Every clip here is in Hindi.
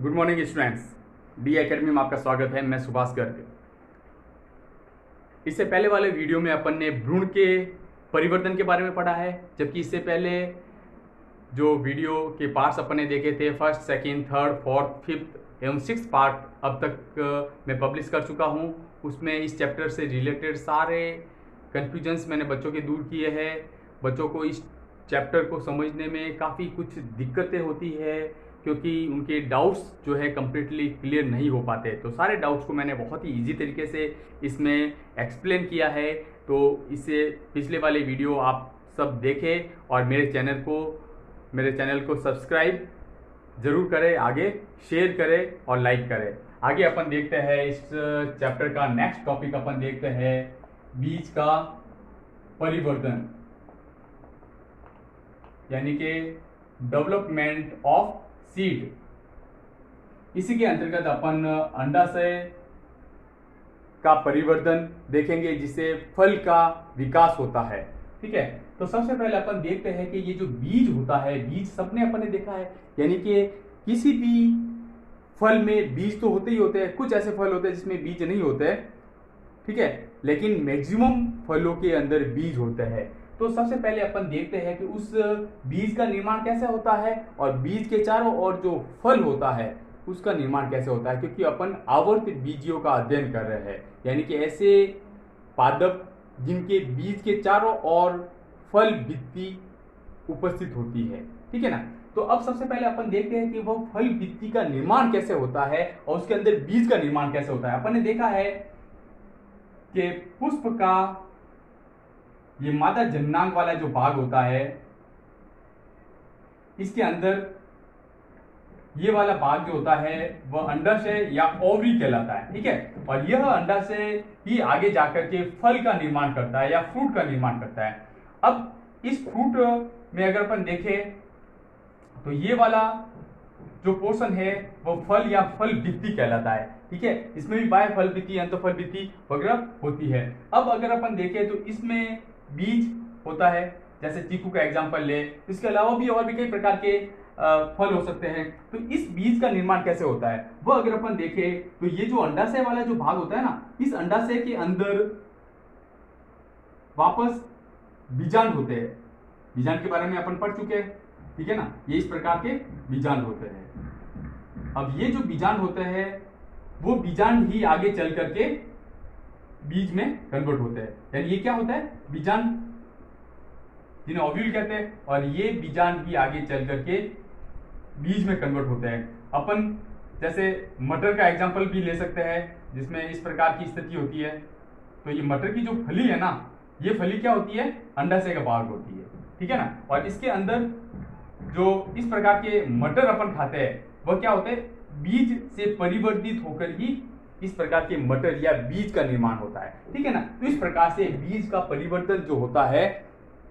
Good morning students. D academy में आपका स्वागत है। मैं सुभाष गर्ग। इससे पहले वाले वीडियो में अपन ने भ्रूण के परिवर्तन के बारे में पढ़ा है, जबकि इससे पहले जो वीडियो के पार्ट्स अपन ने देखे थे, first, second, third, fourth, fifth एवं सिक्स पार्ट अब तक मैं पब्लिश कर चुका हूँ। उसमें इस चैप्टर से रिलेटेड सारे कन्फ्यूजन्स मैंने बच्चों के दूर किए हैं। बच्चों को इस चैप्टर को समझने में काफ़ी कुछ दिक्कतें होती है, क्योंकि उनके डाउट्स जो है कम्प्लीटली क्लियर नहीं हो पाते। तो सारे डाउट्स को मैंने बहुत ही इजी तरीके से इसमें एक्सप्लेन किया है। तो इससे पिछले वाले वीडियो आप सब देखें और मेरे चैनल को सब्सक्राइब ज़रूर करें, आगे शेयर करें और लाइक करें। आगे अपन देखते हैं इस चैप्टर का नेक्स्ट टॉपिक। अपन देखते हैं बीज का परिवर्तन, यानी कि डेवलपमेंट ऑफ सीड। इसी के अंतर्गत अपन अंडाशय का परिवर्तन देखेंगे, जिससे फल का विकास होता है। ठीक है, तो सबसे पहले अपन देखते हैं कि ये जो बीज होता है, बीज सबने अपन ने देखा है, यानी कि किसी भी फल में बीज तो होते ही होते हैं। कुछ ऐसे फल होते हैं जिसमें बीज नहीं होते हैं, ठीक है, लेकिन मैक्सिमम फलों के अंदर बीज होते हैं। तो सबसे पहले अपन देखते हैं कि उस बीज का निर्माण कैसे होता है और बीज के चारों ओर जो फल होता है उसका निर्माण कैसे होता है, क्योंकि अपन आवर्त बीजियों का अध्ययन कर रहे हैं, यानी कि ऐसे पादप जिनके बीज के चारों ओर फल भित्ति उपस्थित होती है। ठीक है ना। तो अब सबसे पहले अपन देखते हैं कि वह फल भित्ति का निर्माण कैसे होता है और उसके अंदर बीज का निर्माण कैसे होता है। अपन ने देखा है कि पुष्प का ये मादा जननांग वाला जो भाग होता है, इसके अंदर ये वाला भाग जो होता है वह अंडाशय या ओवरी कहलाता है। ठीक है, और यह अंडाशय ही आगे जाकर के फल का निर्माण करता है या फ्रूट का निर्माण करता है। अब इस फ्रूट में अगर अपन देखें तो ये वाला जो पोर्शन है वह फल या फल भित्ति कहलाता है। ठीक है, इसमें भी बाह्य फल भित्ति, अंतःफल भित्ति वगैरह होती है। अब अगर अपन देखें तो इसमें बीज होता है, जैसे चीकू का एग्जांपल ले, इसके अलावा भी और भी कई प्रकार के फल हो सकते हैं। तो इस बीज का निर्माण कैसे होता है वह अगर अपन देखें तो ये जो अंडाशय वाला जो भाग होता है ना, इस अंडाशय के अंदर वापस बीजांड होते हैं। बीजांड के बारे में अपन पढ़ चुके हैं, ठीक है ना। ये इस प्रकार के बीजांड होते हैं। अब ये जो बीजांड होते हैं वो बीजांड ही आगे चल करके बीज में कन्वर्ट होते हैं। यानी ये क्या होता है, बीजांड जिन्हें ओव्यूल कहते हैं, और ये बीजांड भी आगे चल करके बीज में कन्वर्ट होते हैं। अपन जैसे मटर का एग्जांपल भी ले सकते हैं, जिसमें इस प्रकार की स्थिति होती है। तो ये मटर की जो फली है ना, ये फली क्या होती है, अंडाशय का भाग होती है। ठीक है ना। और इसके अंदर जो इस प्रकार के मटर अपन खाते हैं वह क्या होते हैं, बीज से परिवर्तित होकर ही इस प्रकार के मटर या बीज का निर्माण होता है। ठीक है ना। तो इस प्रकार से बीज का परिवर्तन जो होता है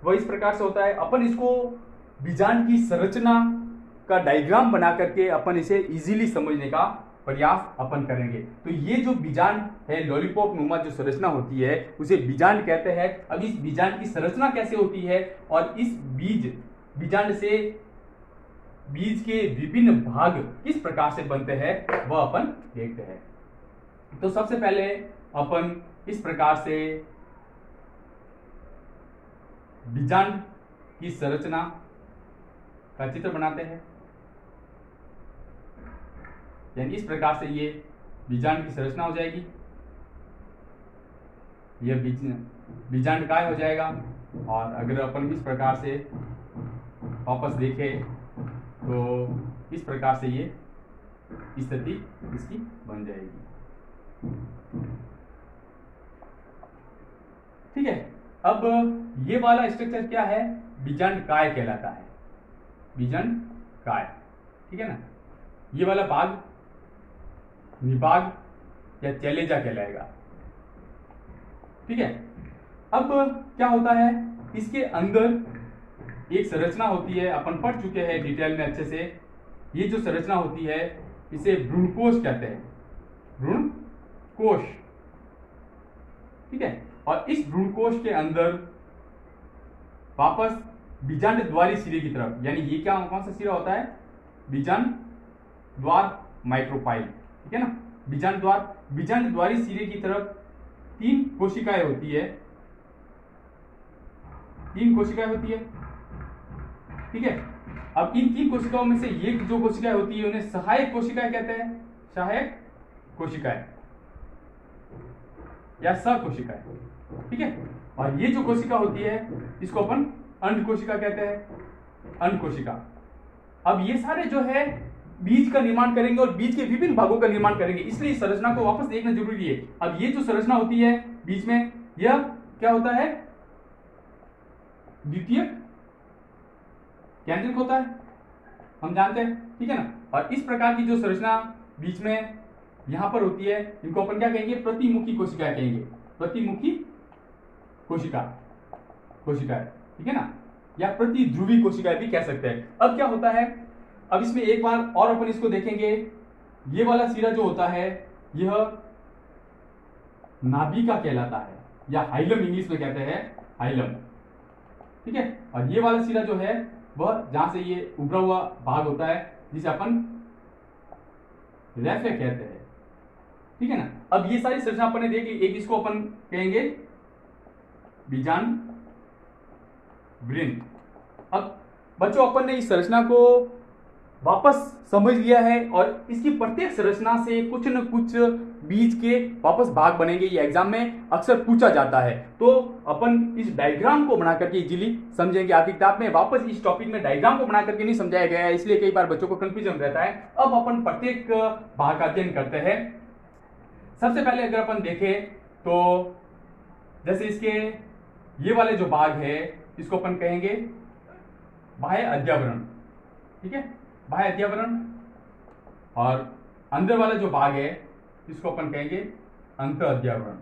वह इस प्रकार से होता है। अपन इसको बीजांड की संरचना का डायग्राम बना करके अपन इसे इजीली समझने का प्रयास अपन करेंगे। तो ये जो बीजांड है, लॉलीपॉप नुमा जो संरचना होती है उसे बीजांड कहते हैं। अब इस बीजांड की संरचना कैसे होती है और इस बीजांड से बीज के विभिन्न भाग किस प्रकार से बनते हैं वह अपन देखते हैं। तो सबसे पहले अपन इस प्रकार से बीजांड की संरचना का चित्र बनाते हैं। यानी इस प्रकार से ये बीजांड की संरचना हो जाएगी, यह बीजांड काय हो जाएगा। और अगर अपन इस प्रकार से वापस देखें तो इस प्रकार से ये स्थिति इसकी बन जाएगी। ठीक है, अब ये वाला स्ट्रक्चर क्या है, बीजांड काय कहलाता है। बीजांड काय, ठीक है ना। ये वाला भाग निभाग या चैलेजा कहलाएगा। ठीक है, अब क्या होता है, इसके अंदर एक संरचना होती है, अपन पढ़ चुके हैं डिटेल में अच्छे से। ये जो संरचना होती है इसे भ्रूणकोश कहते हैं, भ्रूणकोश। ठीक है, और इस भ्रूणकोश के अंदर वापस बीजांड द्वारी सिरे की तरफ, यानी ये क्या कौन सा सिरा होता है, बीजांड द्वार माइक्रोपाइल, ठीक है ना। बीजांड द्वार, बीजांड द्वारी सिरे की तरफ 3 कोशिकाएं होती है, 3 कोशिकाएं होती है, ठीक है। अब इन 3 कोशिकाओं में से ये जो कोशिकाएं होती है उन्हें सहायक कोशिकाएं कहते हैं, सहायक कोशिकाएं या सकोशिकाएं, ठीक है। और ये जो कोशिका होती है इसको अपन अंड कोशिका कहते हैं, अंड कोशिका। अब ये सारे जो है बीज का निर्माण करेंगे और बीज के विभिन्न भागों का निर्माण करेंगे, इसलिए इस संरचना को वापस देखना जरूरी है। अब ये जो संरचना होती है बीच में, यह क्या होता है, द्वितीयक केंद्रक होता है, हम जानते हैं, ठीक है ना। और इस प्रकार की जो संरचना बीच में यहां पर होती है इनको अपन क्या कहेंगे, प्रतिमुखी कोशिका कहेंगे, प्रतिमुखी कोशिका, कोशिका, ठीक है ना, या प्रतिध्रुवी कोशिका भी कह सकते हैं। अब क्या होता है, अब इसमें एक बार और अपन इसको देखेंगे। ये वाला सिरा जो होता है यह नाभिका कहलाता है, या हाइलम इंग्लिश में कहते हैं, हाइलम, ठीक है। और ये वाला सिरा जो है वह जहां से ये उभरा हुआ भाग होता है जिसे अपन रेफे कहते हैं, ठीक है ना। अब ये सारी संरचना अपन ने देख ली, एक इसको अपन कहेंगे बीजांड वृंत। अब बच्चों अपन ने इस संरचना को वापस समझ लिया है और इसकी प्रत्येक संरचना से कुछ न कुछ बीज के वापस भाग बनेंगे, ये एग्जाम में अक्सर पूछा जाता है। तो अपन इस डायग्राम को बना करके इजीली समझेंगे। आपकी किताब में वापस इस टॉपिक में डायग्राम को बना करके नहीं समझाया गया है, इसलिए कई बार बच्चों को कंफ्यूजन रहता है। अब अपन प्रत्येक भाग का अध्ययन करते हैं। सबसे पहले अगर अपन देखें तो जैसे इसके ये वाले जो भाग है इसको अपन कहेंगे बाह्य अध्यावरण, ठीक है, बाह्य अध्यावरण। और अंदर वाला जो भाग है इसको अपन कहेंगे अंत अध्यावरण,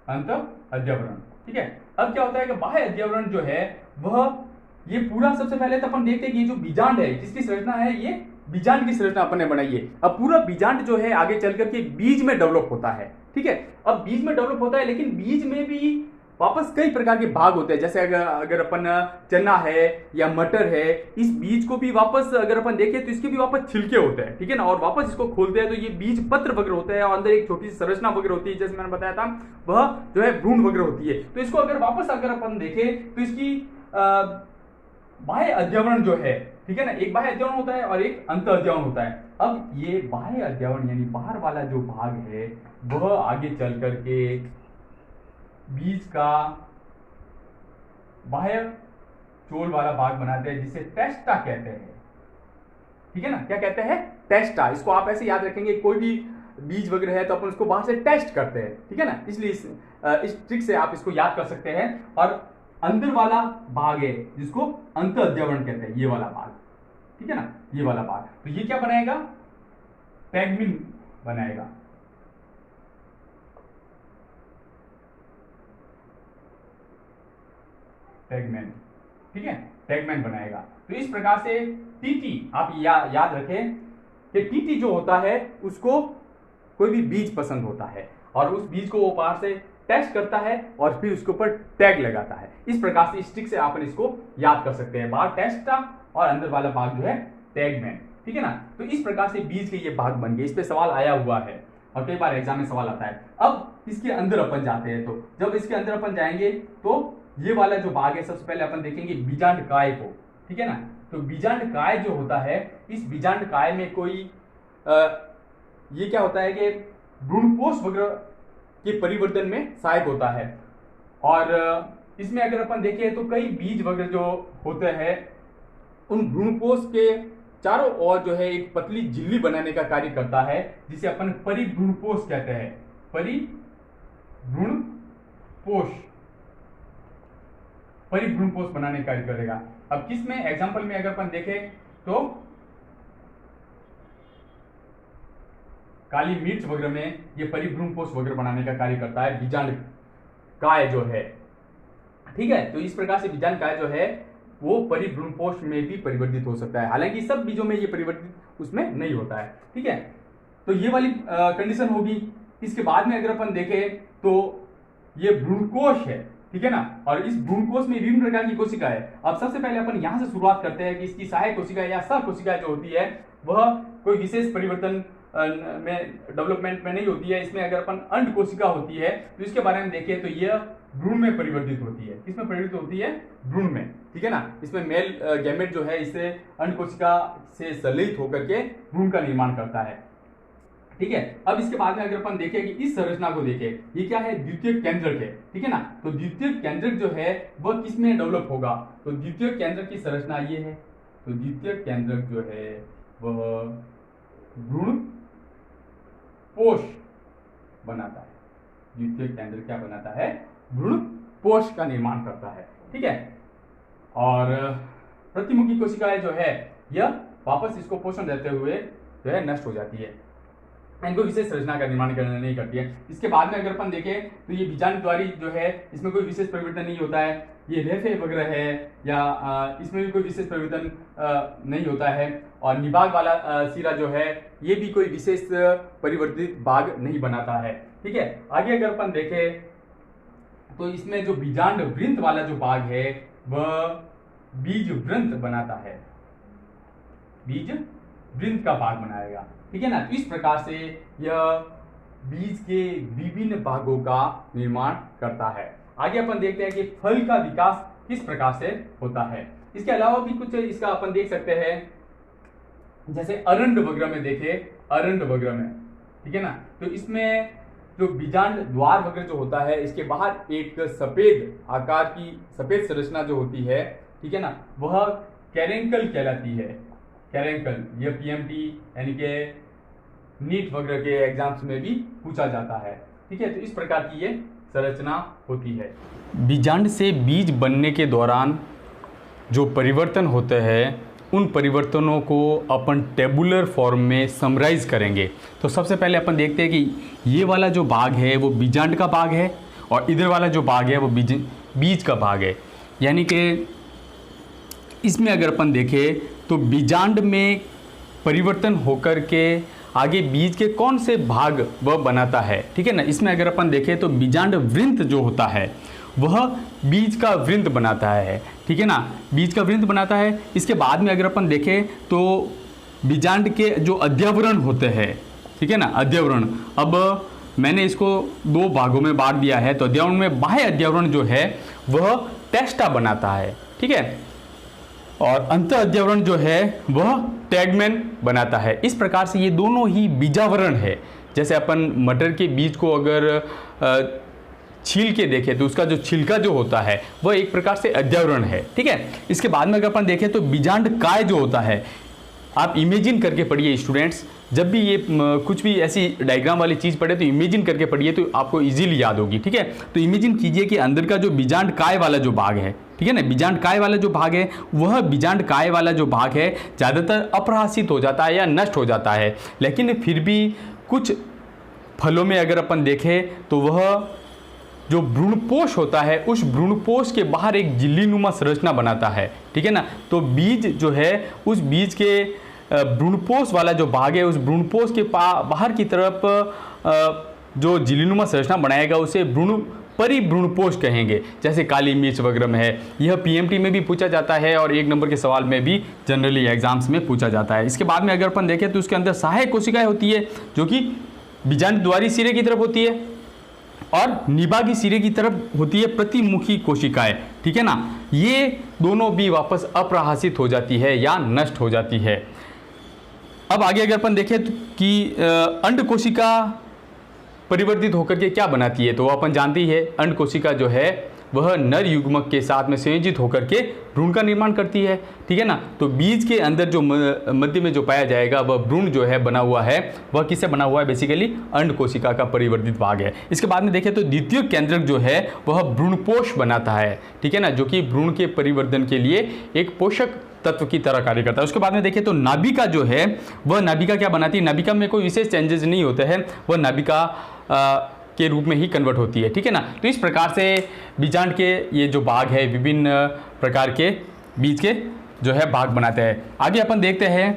अंत अध्यावरण, ठीक है। अब क्या होता है कि बाह्य अध्यावरण जो है वह ये पूरा, सबसे पहले तो अपन देखते हैं कि ये जो बीजांड है जिसकी संरचना है ये बीजांड की संरचना अपन ने बनाई है। अब पूरा बीजांड जो है आगे चल करके बीज में डेवलप होता है, ठीक है। अब बीज में डेवलप होता है लेकिन बीज में भी वापस कई प्रकार के भाग होते हैं। जैसे अगर अपन चना है या मटर है, इस बीज को भी वापस अगर अपन देखें तो इसके भी वापस छिलके होते हैं, ठीक है ना। और वापस इसको खोलते हैं तो ये बीज पत्र वगैरह होते हैं और अंदर एक छोटी सी संरचना वगैरह होती है, जैसे मैंने बताया था वह जो है भ्रूण वगैरह होती है। तो इसको अगर वापस अगर अपन देखें तो इसकी बाह्य अध्यावरण जो है, ठीक है ना, एक बाह्य अध्यावरण होता है और एक अंत अध्यावरण होता है। अब ये बाह्य अध्यावरण यानी बाहर वाला जो भाग है वह आगे चल करके बीज का बाह्य चोल वाला भाग बनाते हैं जिसे टेस्टा कहते हैं, ठीक है ना। क्या कहते हैं, टेस्टा। इसको आप ऐसे याद रखेंगे, कोई भी बीज वगैरह है तो अपन उसको बाहर से टेस्ट करते हैं, ठीक है ना, इसलिए इस ट्रिक से आप इसको याद कर सकते हैं। और अंदर वाला भाग है जिसको अंत अध्यावरण कहते हैं, ये वाला भाग, ठीक है ना, ये वाला भाग। तो ये क्या बनाएगा, टैगमिन बनाएगा, टैगमैन, ठीक है, टैगमैन बनाएगा। तो इस प्रकार से टीटी आप याद रखें कि टीटी जो होता है उसको कोई भी बीज पसंद होता है और उस बीज को वो बाहर से टेस्ट करता है और फिर उसके ऊपर टैग लगाता है। इस प्रकार से स्टिक से आप इसको याद कर सकते हैं, बाहर टेस्ट था और अंदर वाला भाग जो है टैगमैन, ठीक है ना। तो इस प्रकार से बीज के ये भाग बन गए। इस पे सवाल आया हुआ है और कई बार एग्जाम में सवाल आता है। अब इसके अंदर अपन जाते हैं, तो जब इसके अंदर अपन जाएंगे तो ये वाला जो भाग है सबसे पहले अपन देखेंगे बीजांड काय को, ठीक है ना। तो बीजांड काय जो होता है, इस बीजांड काय में कोई ये क्या होता है कि भ्रूणपोष वगैरह के परिवर्तन में सहायक होता है। और इसमें अगर अपन देखें तो कई बीज वगैरह जो होते हैं उन भ्रूणपोष के चारों ओर जो है एक पतली झिल्ली बनाने का कार्य करता है जिसे अपन परिभ्रूणपोष कहते हैं, परिभ्रूणपोष, परिभ्रूणपोष बनाने का कार्य करेगा। अब किस में, एग्जांपल में अगर अपन देखें तो काली मिर्च वगैरह में ये परिभ्रूणपोष वगैरह बनाने का कार्य करता है बीजांड काय जो है, ठीक है। तो इस प्रकार से बीजांड काय जो है वो परिभ्रूणपोष में भी परिवर्तित हो सकता है, हालांकि सब बीजों में ये परिवर्तित उसमें नहीं होता है, ठीक है। तो ये वाली कंडीशन होगी। इसके बाद में अगर अपन देखें तो ये भ्रूणकोश है, ठीक है ना। और इस भ्रूणकोश में विभिन्न प्रकार की कोशिका है। अब सबसे पहले अपन यहां से शुरुआत करते हैं कि इसकी सहायक कोशिका या सहकोशिका जो होती है वह कोई विशेष परिवर्तन में डेवलपमेंट में नहीं होती है। इसमें अगर अपन अंड कोशिका होती है तो इसके बारे में देखें तो यह भ्रूण में परिवर्तित होती है। किसमें परिवर्तित होती है? भ्रूण में, ठीक है ना। इसमें मेल गैमेट जो है इससे अंड कोशिका से संलयित होकर के भ्रूण का निर्माण करता है, ठीक है। अब इसके बाद में अगर अपन देखें कि इस संरचना को देखें, ये क्या है? द्वितीयक केंद्रक है, ठीक है ना। तो द्वितीयक केंद्रक जो है वह किस में डेवलप होगा? तो द्वितीयक केंद्रक की संरचना ये है। तो द्वितीयक केंद्रक जो है वह भ्रूण पोष बनाता है। द्वितीयक केंद्रक क्या बनाता है? भ्रूण पोष का निर्माण करता है, ठीक है। और प्रतिमुखी कोशिकाएं जो है यह वापस इसको पोषण देते हुए जो है नष्ट हो जाती है, इनको विशेष संरचना का निर्माण करना नहीं करती है। इसके बाद में अगर अपन देखें तो ये बीजाणुद्वारी जो है इसमें कोई विशेष परिवर्तन नहीं होता है। ये रेफे वगैरह है या इसमें भी कोई विशेष परिवर्तन नहीं होता है। और निभाग वाला सिरा जो है ये भी कोई विशेष परिवर्तित भाग नहीं बनाता है, ठीक है। आगे अगर अपन देखें तो इसमें जो बीजांड वृंत वाला जो भाग है वह बीज वृंत बनाता है, बीज वृंत का भाग बनाएगा, ठीक है ना। तो इस प्रकार से यह बीज के विभिन्न भागों का निर्माण करता है। आगे अपन देखते हैं कि फल का विकास किस प्रकार से होता है। इसके अलावा भी कुछ इसका अपन देख सकते हैं, जैसे अरंड वग्र में देखें, अरंड वग्र में, ठीक है ना। तो इसमें जो बीजांड द्वार वगैरह जो होता है इसके बाहर एक सफेद आकार की सफेद संरचना जो होती है, ठीक है ना, वह कैरेंकल कहलाती है। कैरेंकल, यह पीएमटी यानी कि नीट वगैरह के एग्जाम्स में भी पूछा जाता है, ठीक है। तो इस प्रकार की ये संरचना होती है। बीजांड से बीज बनने के दौरान जो परिवर्तन होते हैं उन परिवर्तनों को अपन टेबुलर फॉर्म में समराइज करेंगे। तो सबसे पहले अपन देखते हैं कि ये वाला जो भाग है वो बीजांड का भाग है और इधर वाला जो भाग है वो बीज का भाग है। यानी कि इसमें अगर अपन देखें तो बीजांड में परिवर्तन होकर के आगे बीज के कौन से भाग वह बनाता है, ठीक है ना। इसमें अगर अपन देखें तो बीजांड वृंत जो होता है वह बीज का वृंत बनाता है, ठीक है ना, बीज का वृंत बनाता है। इसके बाद में अगर अपन देखें तो बीजांड के जो अध्यावरण होते हैं, ठीक है ना, अध्यावरण, अब मैंने इसको दो भागों में बांट दिया है। तो अध्यावरण में बाह्य अध्यावरण जो है वह टेस्टा बनाता है, ठीक है, और अंत अध्यावरण जो है वह टैगमैन बनाता है। इस प्रकार से ये दोनों ही बीजावरण है। जैसे अपन मटर के बीज को अगर छील के देखें तो उसका जो छिलका जो होता है वह एक प्रकार से अध्यावरण है, ठीक है। इसके बाद में अगर अपन देखें तो बीजांड काय जो होता है, आप इमेजिन करके पढ़िए स्टूडेंट्स, जब भी ये कुछ भी ऐसी डायग्राम वाली चीज़ पढ़े तो इमेजिन करके पढ़िए तो आपको इजीली याद होगी, ठीक है। तो इमेजिन कीजिए कि अंदर का जो बीजांड काय वाला जो भाग है, ठीक है ना, बीजांड काय वाला जो भाग है वह बीजांड काय वाला जो भाग है ज़्यादातर अपरासित हो जाता है या नष्ट हो जाता है। लेकिन फिर भी कुछ फलों में अगर अपन देखें तो वह जो भ्रूणपोष होता है उस भ्रूणपोष के बाहर एक झिल्लीनुमा संरचना बनाता है, ठीक है ना। तो बीज जो है उस बीज के भ्रूणपोष वाला जो भाग है उस भ्रूणपोष के बाहर की तरफ जो झिल्लीनुमा संरचना बनाएगा उसे परिभ्रूणपोष कहेंगे। जैसे काली मिर्च वगैरह में है, यह पीएमटी में भी पूछा जाता है और एक नंबर के सवाल में भी जनरली एग्जाम्स में पूछा जाता है। इसके बाद में अगर अपन देखें तो उसके अंदर सहायक कोशिकाएं होती है जो कि बीजांडद्वारी सिरे की तरफ होती है और निभागी सिरे की तरफ होती है प्रतिमुखी कोशिकाएं, ठीक है ना। ये दोनों भी वापस अप्रहासित हो जाती है या नष्ट हो जाती है। अब आगे अगर अपन देखें तो कि अंड कोशिका परिवर्तित होकर के क्या बनाती है, तो अपन जानते ही है अंड कोशिका जो है वह नर युग्मक के साथ में संयोजित होकर के भ्रूण का निर्माण करती है, ठीक है ना। तो बीज के अंदर जो मध्य में जो पाया जाएगा वह भ्रूण जो है बना हुआ है, वह किससे बना हुआ है? बेसिकली अंड कोशिका का परिवर्तित भाग है। इसके बाद में देखें तो द्वितीय केंद्रक जो है वह भ्रूणपोष बनाता है, ठीक है ना, जो कि भ्रूण के परिवर्धन के लिए एक पोषक तत्व की तरह कार्य करता है। उसके बाद में देखें तो नाभिका जो है वह नाभिका क्या बनाती है? नाभिका में कोई विशेष चेंजेस नहीं होते हैं, वह नाभिका के रूप में ही कन्वर्ट होती है, ठीक है ना। तो इस प्रकार से बीजांड के ये जो भाग है विभिन्न प्रकार के बीज के जो है भाग बनाते हैं। आगे अपन देखते हैं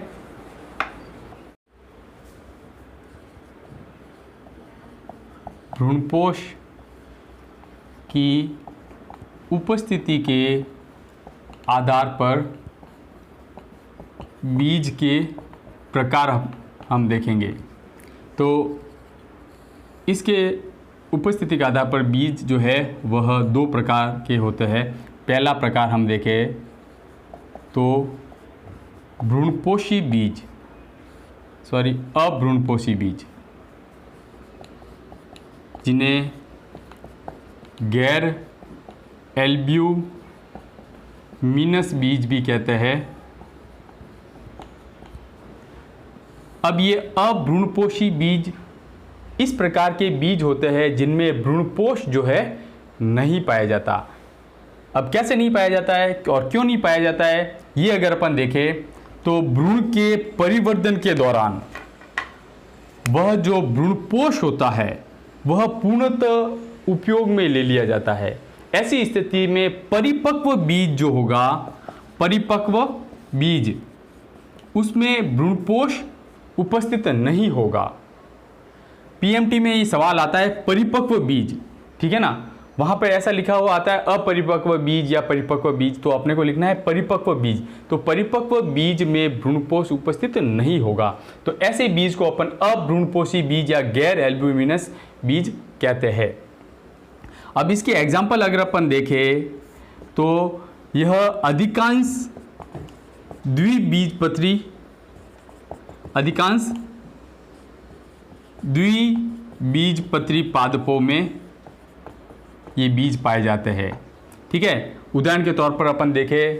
भ्रूणपोष की उपस्थिति के आधार पर बीज के प्रकार हम देखेंगे। तो इसके उपस्थिति के आधार पर बीज जो है वह दो प्रकार के होते हैं। पहला प्रकार हम देखें तो भ्रूणपोषी बीज, अभ्रूणपोषी बीज, जिन्हें गैर एल्ब्यूमिनस बीज भी कहते हैं। अब ये अभ्रूणपोषी बीज इस प्रकार के बीज होते हैं जिनमें भ्रूणपोष जो है नहीं पाया जाता। अब कैसे नहीं पाया जाता है और क्यों नहीं पाया जाता है, ये अगर अपन देखें तो भ्रूण के परिवर्धन के दौरान वह जो भ्रूणपोष होता है वह पूर्णतः उपयोग में ले लिया जाता है। ऐसी स्थिति में परिपक्व बीज जो होगा, परिपक्व बीज, उसमें भ्रूणपोष उपस्थित नहीं होगा। पीएमटी में ये सवाल आता है परिपक्व बीज, ठीक है ना, वहाँ पर ऐसा लिखा हुआ आता है अपरिपक्व बीज या परिपक्व बीज, तो अपने को लिखना है परिपक्व बीज। तो परिपक्व बीज में भ्रूणपोष उपस्थित नहीं होगा, तो ऐसे बीज को अपन अभ्रूणपोषी बीज या गैर एल्ब्यूमिनस बीज कहते हैं। अब इसके एग्जाम्पल अगर अपन देखें तो यह अधिकांश द्विबीजपत्री पादपों में ये बीज पाए जाते हैं, ठीक है। उदाहरण के तौर पर अपन देखें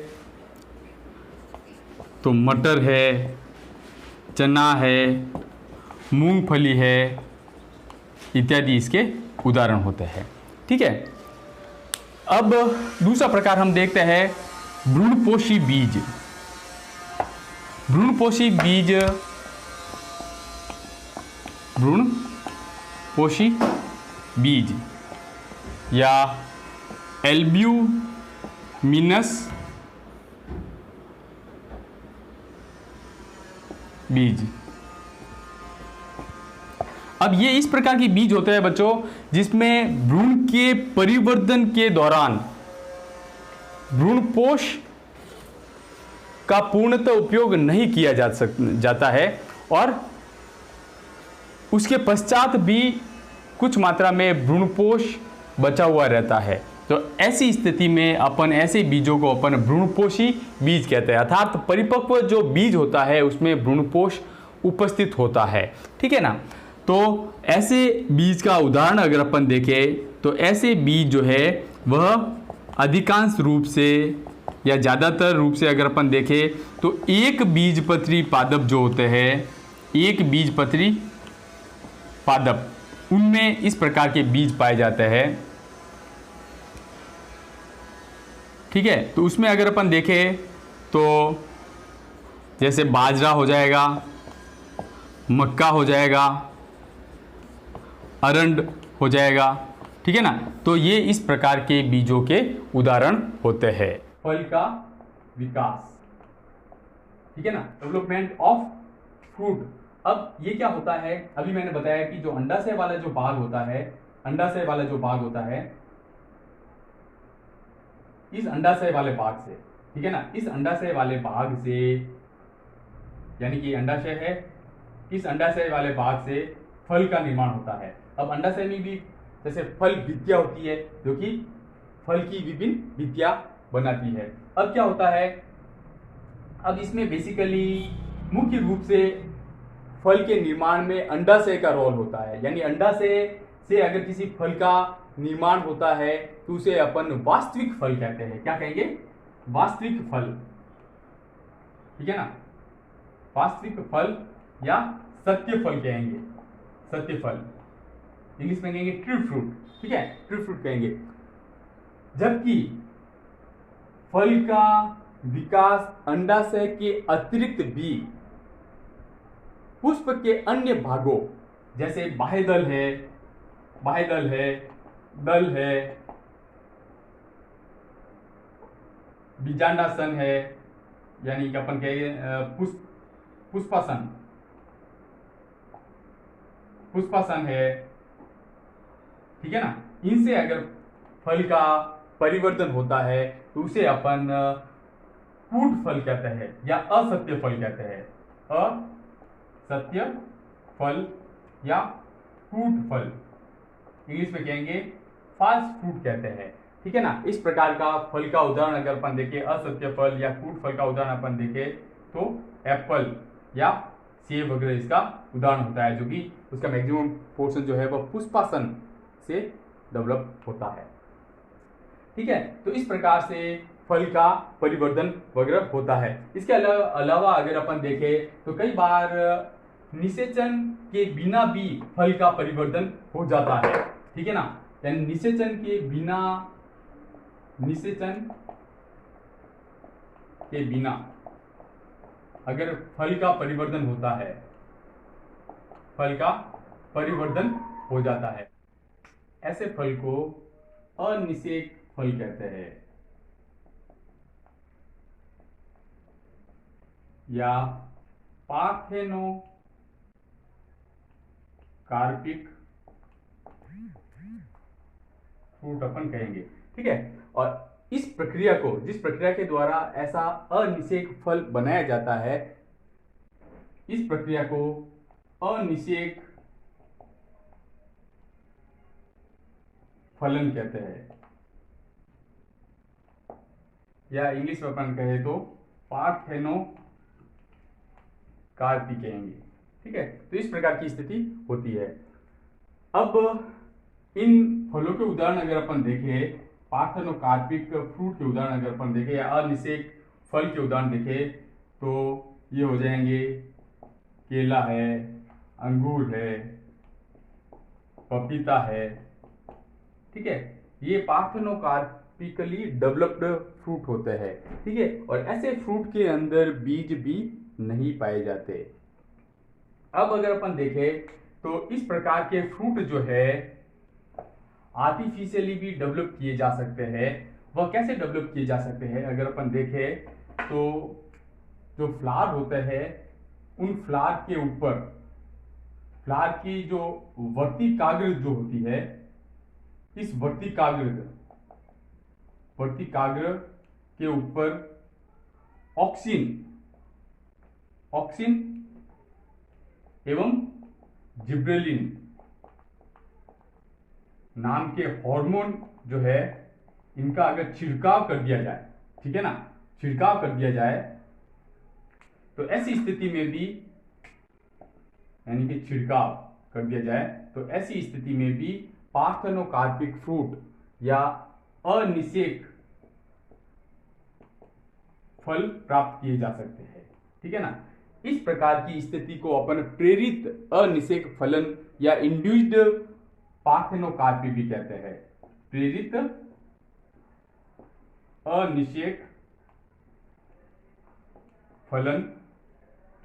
तो मटर है, चना है, मूंगफली है इत्यादि इसके उदाहरण होते हैं, ठीक है। अब दूसरा प्रकार हम देखते हैं भ्रूणपोषी बीज। भ्रूणपोषी बीज या एल्ब्यूमिनस बीज। अब ये इस प्रकार की बीज होते हैं बच्चों जिसमें भ्रूण के परिवर्धन के दौरान भ्रूणपोष का पूर्णतः उपयोग नहीं किया जाता है और उसके पश्चात भी कुछ मात्रा में भ्रूणपोष बचा हुआ रहता है। तो ऐसी स्थिति में अपन ऐसे बीजों को अपन भ्रूणपोषी बीज कहते हैं, अर्थात परिपक्व जो बीज होता है उसमें भ्रूणपोष उपस्थित होता है, ठीक है ना। तो ऐसे बीज का उदाहरण अगर अपन देखें तो ऐसे बीज जो है वह अधिकांश रूप से या ज़्यादातर रूप से अगर अपन देखें तो एक बीजपत्री पादप जो होते हैं, एक बीजपत्री पादप, उनमें इस प्रकार के बीज पाए जाते हैं, ठीक है। तो उसमें अगर अपन देखें तो जैसे बाजरा हो जाएगा, मक्का हो जाएगा, अरंड हो जाएगा, ठीक है ना। तो ये इस प्रकार के बीजों के उदाहरण होते हैं। फल का विकास, ठीक है ना, डेवलपमेंट ऑफ फ्रूट। अब ये क्या होता है, अभी मैंने बताया कि जो अंडाशय वाला जो भाग होता है, अंडाशय वाला जो भाग होता है, इस अंडाशय वाले भाग से, ठीक है ना, इस अंडाशय वाले भाग से, यानी कि अंडाशय है, इस अंडाशय वाले भाग से फल का निर्माण होता है। अब अंडाशय में भी जैसे फल विद्या होती है जो कि फल की विभिन्न विद्या बनाती है। अब क्या होता है, अब इसमें बेसिकली मुख्य रूप से फल के निर्माण में अंडाशय का रोल होता है, यानी अंडाशय से अगर किसी फल का निर्माण होता है तो उसे अपन वास्तविक फल कहते हैं। क्या कहेंगे, वास्तविक फल, ठीक है ना, वास्तविक फल या सत्य फल कहेंगे, सत्य फल, इंग्लिश में कहेंगे ट्रू फ्रूट, ठीक है, ट्रू फ्रूट कहेंगे। जबकि फल का विकास अंडाशय के अतिरिक्त भी पुष्प के अन्य भागों जैसे बाह्यदल है, दल है, बीजांडासन है, यानी कि अपन कहेंगे पुष्पासन है, ठीक है ना, इनसे अगर फल का परिवर्तन होता है तो उसे अपन कूट फल कहते हैं या असत्य फल कहते हैं। असत्य फल या कूट फल, इंग्लिश में कहेंगे फॉल्स फ्रूट कहते हैं, ठीक है ना। इस प्रकार का फल का उदाहरण अगर अपन देखें, असत्य फल या कूट फल का उदाहरण अपन देखें तो एप्पल या सेब वगैरह इसका उदाहरण होता है, जो कि उसका मैक्सिमम पोर्शन जो है वह पुष्पासन से डेवलप होता है, ठीक है। तो इस प्रकार से फल का परिवर्तन वगैरह होता है। इसके अलावा अगर अपन देखें तो कई बार निषेचन के बिना भी फल का परिवर्तन हो जाता है, ठीक है ना। यानी निषेचन के बिना अगर फल का परिवर्तन होता है, फल का परिवर्तन हो जाता है, ऐसे फल को अनिषेक फल कहते हैं या पार्थेनोकार्पिक फ्रूट अपन कहेंगे, ठीक है। और इस प्रक्रिया को, जिस प्रक्रिया के द्वारा ऐसा अनिषेक फल बनाया जाता है, इस प्रक्रिया को अनिषेक फलन कहते हैं या इंग्लिश में अपन कहे तो पार्थेनोकार्पी कहेंगे, ठीक है। तो इस प्रकार की स्थिति होती है। अब इन फलों के उदाहरण अगर अपन देखें, पार्थेनोकार्पिक फ्रूट के उदाहरण अगर अपन देखें या अनिषेक फल के उदाहरण देखें तो ये हो जाएंगे केला है, अंगूर है, पपीता है, ठीक है। ये पार्थेनोकार्पिकली डेवलप्ड फ्रूट होते हैं, ठीक है। और ऐसे फ्रूट के अंदर बीज भी नहीं पाए जाते। अब अगर अपन देखें तो इस प्रकार के फ्रूट जो है आर्टिफिशियली भी डेवलप किए जा सकते हैं। वह कैसे डेवलप किए जा सकते हैं अगर अपन देखें तो जो फ्लावर होते हैं उन फ्लावर के ऊपर, फ्लावर की जो वर्तिकाग्र जो होती है, इस वर्तिकाग्र के ऊपर ऑक्सिन एवं जिब्रेलिन नाम के हार्मोन जो है इनका अगर छिड़काव कर दिया जाए, ठीक है ना, छिड़काव कर दिया जाए तो ऐसी स्थिति में भी, यानी कि छिड़काव कर दिया जाए तो ऐसी स्थिति में भी पार्थेनोकार्पिक फ्रूट या अनिषेक फल प्राप्त किए जा सकते हैं, ठीक है ना। इस प्रकार की स्थिति को अपन प्रेरित अनिषेक फलन या इंड्यूस्ड पार्थेनोकार्पी भी कहते हैं, प्रेरित अनिषेक फलन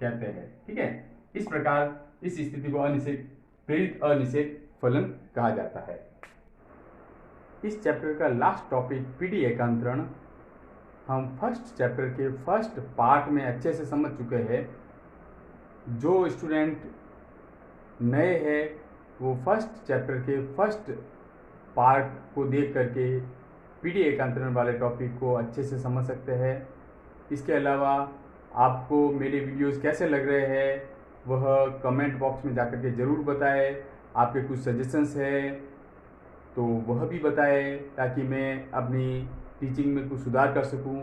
कहते हैं, ठीक है। इस प्रकार इस स्थिति को प्रेरित अनिषेक फलन कहा जाता है। इस चैप्टर का लास्ट टॉपिक पीडी एकांतरण हम फर्स्ट चैप्टर के फर्स्ट पार्ट में अच्छे से समझ चुके हैं। जो स्टूडेंट नए हैं वो फर्स्ट चैप्टर के फर्स्ट पार्ट को देख करके पीडी एकांतरण वाले टॉपिक को अच्छे से समझ सकते हैं। इसके अलावा आपको मेरे वीडियोस कैसे लग रहे हैं वह कमेंट बॉक्स में जाकर के ज़रूर बताएं। आपके कुछ सजेशंस है तो वह भी बताएं ताकि मैं अपनी टीचिंग में कुछ सुधार कर सकूं।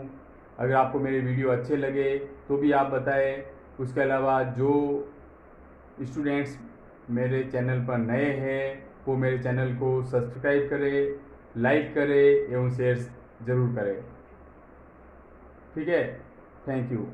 अगर आपको मेरे वीडियो अच्छे लगे तो भी आप बताएं। उसके अलावा जो स्टूडेंट्स मेरे चैनल पर नए हैं वो मेरे चैनल को सब्सक्राइब करें, लाइक करें एवं शेयर ज़रूर करें, ठीक है। Thank you.